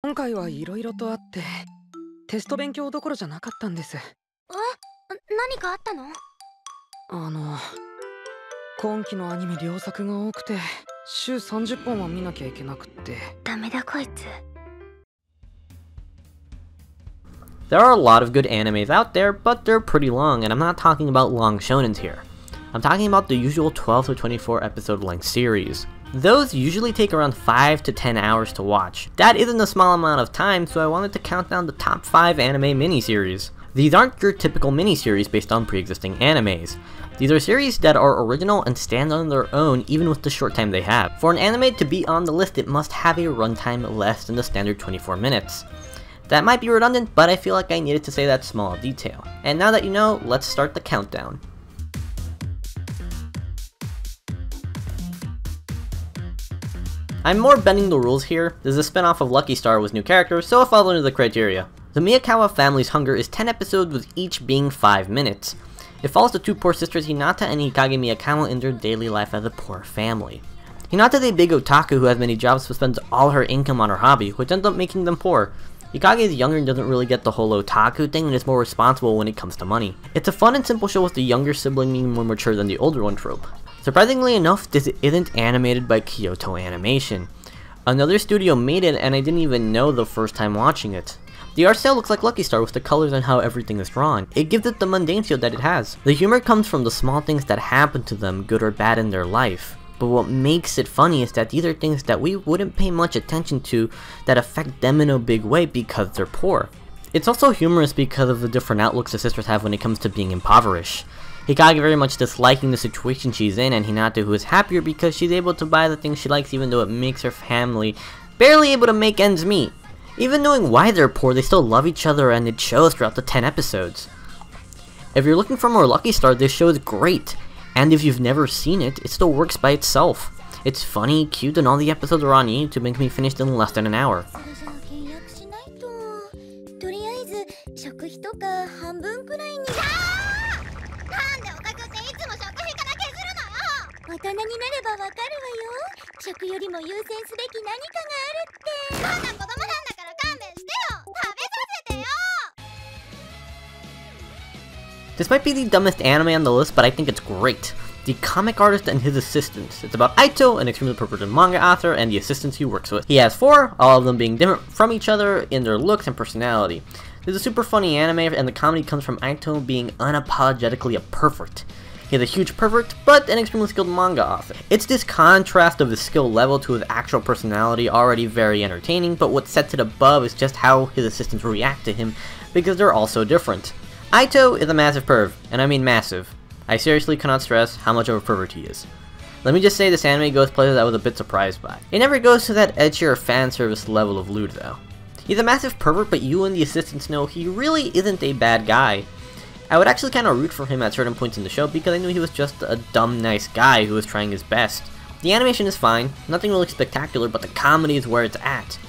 今回はいろいろとあって、テスト勉強どころじゃなかったんです。何かあったの？今期のアニメ良作が多くて、週30本は見なきゃいけなくって。ダメだこいつ。There are a lot of good animes out there, but they're pretty long, and I'm not talking about long shonens here. I'm talking about the usual 12 to 24 episode length series. Those usually take around 5 to 10 hours to watch. That isn't a small amount of time, so I wanted to count down the top 5 anime miniseries. These aren't your typical miniseries based on pre-existing animes. These are series that are original and stand on their own even with the short time they have. For an anime to be on the list, it must have a runtime less than the standard 24 minutes. That might be redundant, but I feel like I needed to say that small detail. And now that you know, let's start the countdown. I'm more bending the rules here. This is a spin-off of Lucky Star with new characters, so it falls under the criteria. The Miyakawa family's hunger is 10 episodes with each being 5 minutes. It follows the two poor sisters Hinata and Hikage Miyakawa in their daily life as a poor family. Hinata is a big otaku who has many jobs but spends all her income on her hobby, which ends up making them poor. Hikage is younger and doesn't really get the whole otaku thing and is more responsible when it comes to money. It's a fun and simple show with the younger sibling being more mature than the older one trope. Surprisingly enough, this isn't animated by Kyoto Animation. Another studio made it and I didn't even know the first time watching it. The art style looks like Lucky Star with the colors and how everything is drawn. It gives it the mundane feel that it has. The humor comes from the small things that happen to them, good or bad in their life. But what makes it funny is that these are things that we wouldn't pay much attention to that affect them in a big way because they're poor. It's also humorous because of the different outlooks the sisters have when it comes to being impoverished. Hikage very much disliking the situation she's in, and Hinata who is happier because she's able to buy the things she likes even though it makes her family barely able to make ends meet. Even knowing why they're poor, they still love each other and it shows throughout the 10 episodes. If you're looking for more Lucky Star, this show is great. And if you've never seen it, it still works by itself. It's funny, cute, and all the episodes are on YouTube and can be finished in less than an hour. This might be the dumbest anime on the list, but I think it's great. The comic artist and his assistants. It's about Aito, an extremely perverted manga author, and the assistants he works with. He has 4, all of them being different from each other in their looks and personality. This is a super funny anime, and the comedy comes from Aito being unapologetically a pervert. He's a huge pervert, but an extremely skilled manga author. It's this contrast of his skill level to his actual personality already very entertaining, but what sets it above is just how his assistants react to him, because they're all so different. Aito is a massive perv, and I mean massive. I seriously cannot stress how much of a pervert he is. Let me just say this anime goes places I was a bit surprised by. It never goes to that edgier fan service level of lewd though. He's a massive pervert, but you and the assistants know he really isn't a bad guy. I would actually kind of root for him at certain points in the show because I knew he was just a dumb nice guy who was trying his best. The animation is fine, nothing really spectacular, but the comedy is where it's at.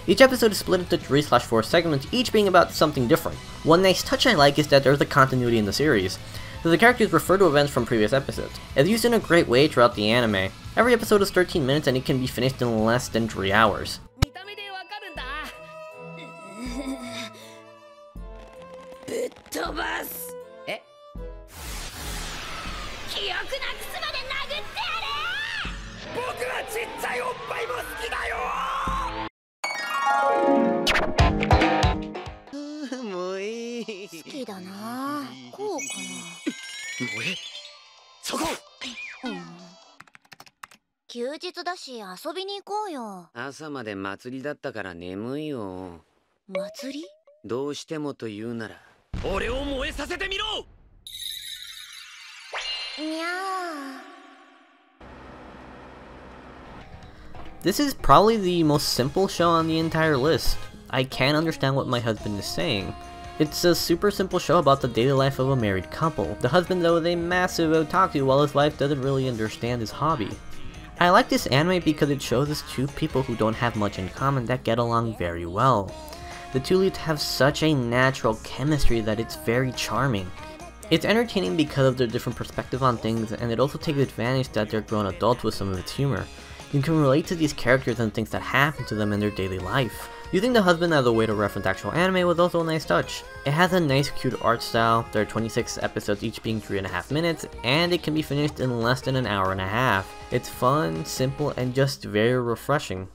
Each episode is split into 3/4 segments, each being about something different. One nice touch I like is that there's a continuity in the series, so the characters refer to events from previous episodes. It's used in a great way throughout the anime. Every episode is 13 minutes and it can be finished in less than 3 hours. This is probably the most simple show on the entire list. I can't understand what my husband is saying. It's a super simple show about the daily life of a married couple. The husband though is a massive otaku while his wife doesn't really understand his hobby. I like this anime because it shows us two people who don't have much in common that get along very well. The two leads have such a natural chemistry that it's very charming. It's entertaining because of their different perspective on things, and it also takes advantage that they're grown adults with some of its humor. You can relate to these characters and things that happen to them in their daily life. Using the husband as a way to reference actual anime was also a nice touch. It has a nice cute art style, there are 26 episodes each being 3.5 minutes, and it can be finished in less than an hour and a half. It's fun, simple, and just very refreshing.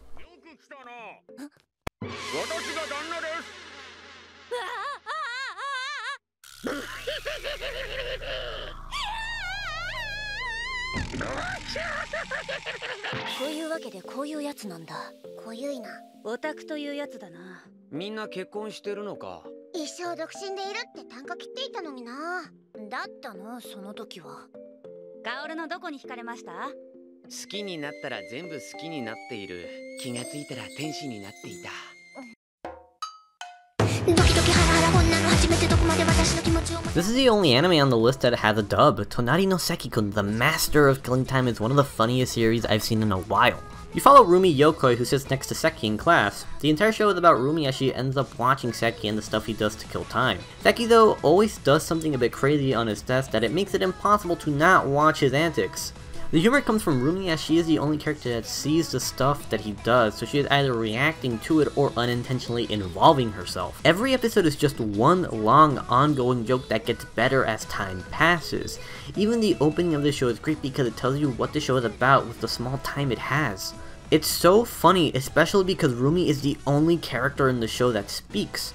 This is the only anime on the list that has a dub. Tonari no Seki-kun, the master of killing time, is one of the funniest series I've seen in a while. You follow Rumi Yokoi, who sits next to Seki in class. The entire show is about Rumi as she ends up watching Seki and the stuff he does to kill time. Seki, though, always does something a bit crazy on his desk that it makes it impossible to not watch his antics. The humor comes from Rumi as she is the only character that sees the stuff that he does, so she is either reacting to it or unintentionally involving herself. Every episode is just one long ongoing joke that gets better as time passes. Even the opening of the show is great because it tells you what the show is about with the small time it has. It's so funny, especially because Rumi is the only character in the show that speaks.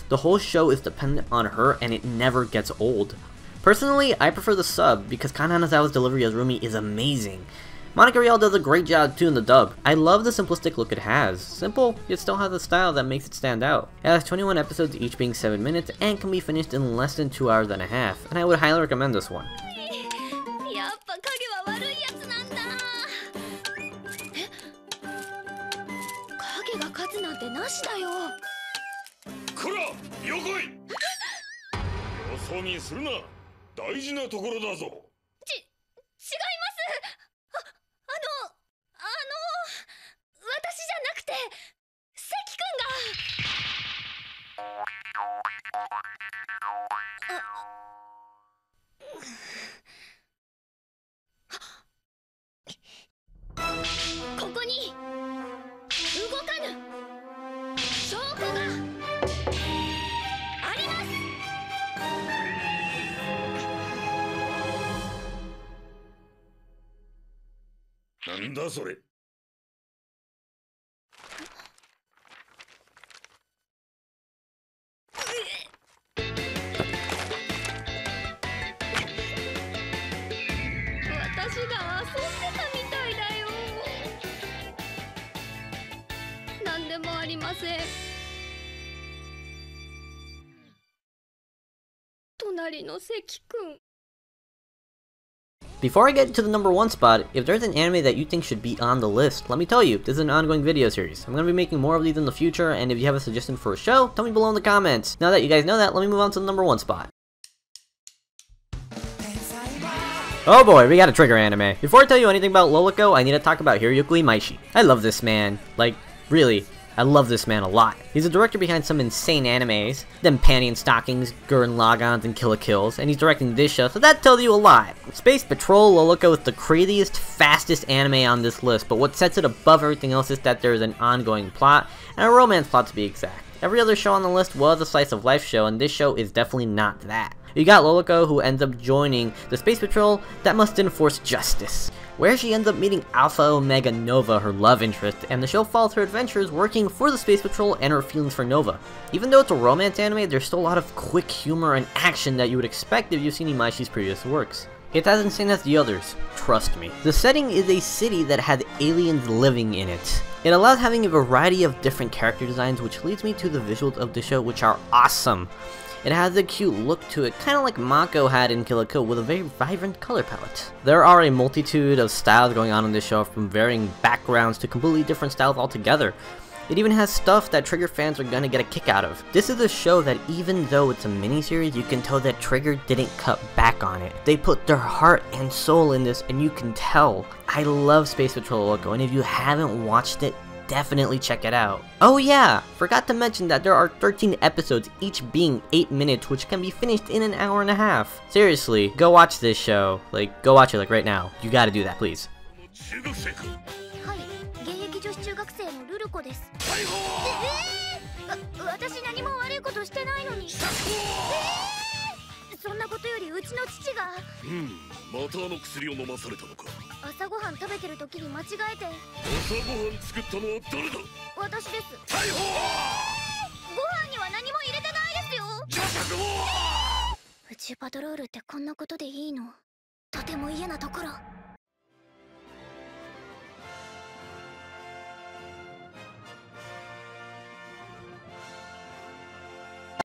The whole show is dependent on her and it never gets old. Personally, I prefer the sub because Kan Hanazawa's delivery as Rumi is amazing. Monica Rial does a great job too in the dub. I love the simplistic look it has. Simple, yet still has a style that makes it stand out. It has 21 episodes, each being 7 minutes, and can be finished in less than 2 hours and a half, and I would highly recommend this one. Before I get to the number 1 spot, if there's an anime that you think should be on the list, let me tell you, this is an ongoing video series. I'm going to be making more of these in the future, and if you have a suggestion for a show, tell me below in the comments. Now that you guys know that, let me move on to the number 1 spot. Oh boy, we got a trigger anime. Before I tell you anything about Lolico, I need to talk about Hiroyuki Imaishi. I love this man. Like, really. I love this man a lot. He's the director behind some insane animes, them Panty and Stockings, Gurren Lagans, and Kill la Kills, and he's directing this show, so that tells you a lot. Space Patrol Lolico is the craziest, fastest anime on this list, but what sets it above everything else is that there is an ongoing plot, and a romance plot to be exact. Every other show on the list was a slice of life show, and this show is definitely not that. You got Lolico, who ends up joining the Space Patrol that must enforce justice, where she ends up meeting Alpha Omega Nova, her love interest, and the show follows her adventures working for the Space Patrol and her feelings for Nova. Even though it's a romance anime, there's still a lot of quick humor and action that you would expect if you've seen Imaishi's previous works. It's as insane as the others, trust me. The setting is a city that has aliens living in it. It allows having a variety of different character designs, which leads me to the visuals of the show, which are awesome. It has a cute look to it, kind of like Mako had in Kill la Kill, with a very vibrant color palette. There are a multitude of styles going on in this show, from varying backgrounds to completely different styles altogether. It even has stuff that Trigger fans are gonna get a kick out of. This is a show that even though it's a miniseries, you can tell that Trigger didn't cut back on it. They put their heart and soul in this, and you can tell. I love Space Patrol Loco, and if you haven't watched it, definitely check it out. Oh yeah, forgot to mention that there are 13 episodes, each being 8 minutes, which can be finished in an hour and a half. Seriously, go watch this show. Like, go watch it like right now. You gotta do that, please. ちの父がまたあの薬を飲まされたのか。朝ごはん食べてる時に間違えて。朝ごはん作ったのは誰だ。私です。逮捕。ご飯には何も入れてないですよ。ジャサクも宇宙パトロールってこんなことでいいの？とても嫌なところ。